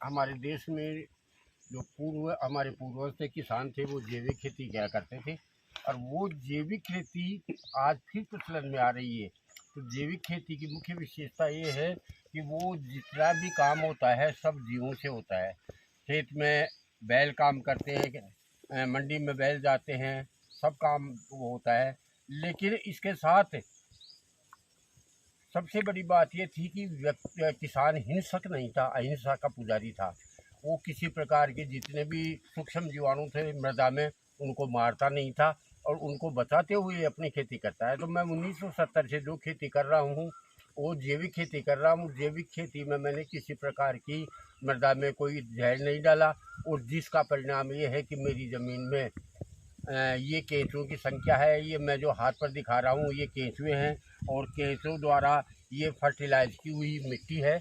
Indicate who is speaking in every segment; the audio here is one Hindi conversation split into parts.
Speaker 1: हमारे देश में जो हमारे पूर्वज थे, किसान थे, वो जैविक खेती किया करते थे। और वो जैविक खेती आज फिर प्रचलन में आ रही है। तो जैविक खेती की मुख्य विशेषता ये है कि वो जितना भी काम होता है सब जीवों से होता है। खेत में बैल काम करते हैं, मंडी में बैल जाते हैं, सब काम वो होता है। लेकिन इसके साथ सबसे बड़ी बात ये थी कि किसान हिंसक नहीं था, अहिंसा का पुजारी था। वो किसी प्रकार के जितने भी सूक्ष्म जीवाणु थे मृदा में, उनको मारता नहीं था और उनको बचाते हुए अपनी खेती करता है। तो मैं 1970 से जो खेती कर रहा हूँ वो जैविक खेती कर रहा हूँ। जैविक खेती में मैंने किसी प्रकार की मृदा में कोई जहर नहीं डाला, और जिसका परिणाम ये है कि मेरी ज़मीन में ये केंचुओं की संख्या है। ये मैं जो हाथ पर दिखा रहा हूँ ये केंचुए हैं, और केंचुओं द्वारा ये फर्टिलाइज की हुई मिट्टी है,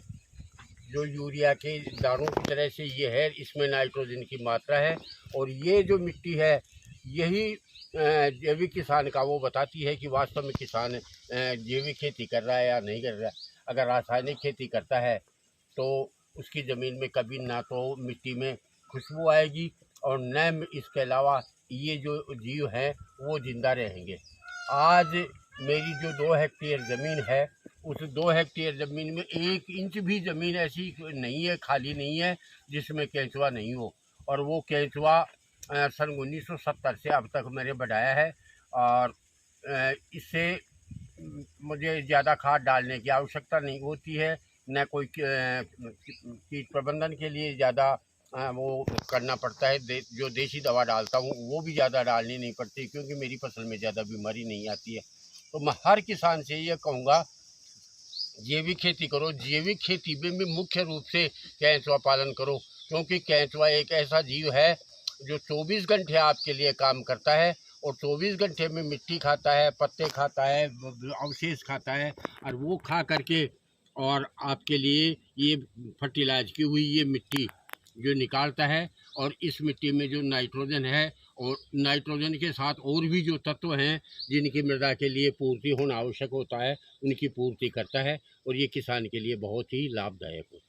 Speaker 1: जो यूरिया के दानों की तरह से ये है। इसमें नाइट्रोजन की मात्रा है, और ये जो मिट्टी है यही जैविक किसान का वो बताती है कि वास्तव में किसान जैविक खेती कर रहा है या नहीं कर रहा है। अगर रासायनिक खेती करता है तो उसकी ज़मीन में कभी ना तो मिट्टी में खुशबू आएगी, और न इसके अलावा ये जो जीव हैं वो ज़िंदा रहेंगे। आज मेरी जो 2 हेक्टेयर ज़मीन है, उस 2 हेक्टेयर ज़मीन में 1 इंच भी ज़मीन ऐसी नहीं है, खाली नहीं है, जिसमें केंचुआ नहीं हो। और वो केंचुआ सन 1970 से अब तक मैंने बढ़ाया है। और इससे मुझे ज़्यादा खाद डालने की आवश्यकता नहीं होती है, न कोई कीट प्रबंधन के लिए ज़्यादा वो करना पड़ता है। जो देसी दवा डालता हूँ वो भी ज़्यादा डालनी नहीं पड़ती, क्योंकि मेरी फसल में ज़्यादा बीमारी नहीं आती है। तो मैं हर किसान से ये कहूँगा, जैविक खेती करो। जैविक खेती में भी मुख्य रूप से केंचुआ पालन करो, क्योंकि केंचुआ एक ऐसा जीव है जो 24 घंटे आपके लिए काम करता है, और 24 घंटे में मिट्टी खाता है, पत्ते खाता है, अवशेष खाता है, और वो खा करके और आपके लिए ये फर्टिलाइज की हुई ये मिट्टी जो निकालता है। और इस मिट्टी में जो नाइट्रोजन है, और नाइट्रोजन के साथ और भी जो तत्व हैं जिनकी मृदा के लिए पूर्ति होना आवश्यक होता है, उनकी पूर्ति करता है, और ये किसान के लिए बहुत ही लाभदायक होता है।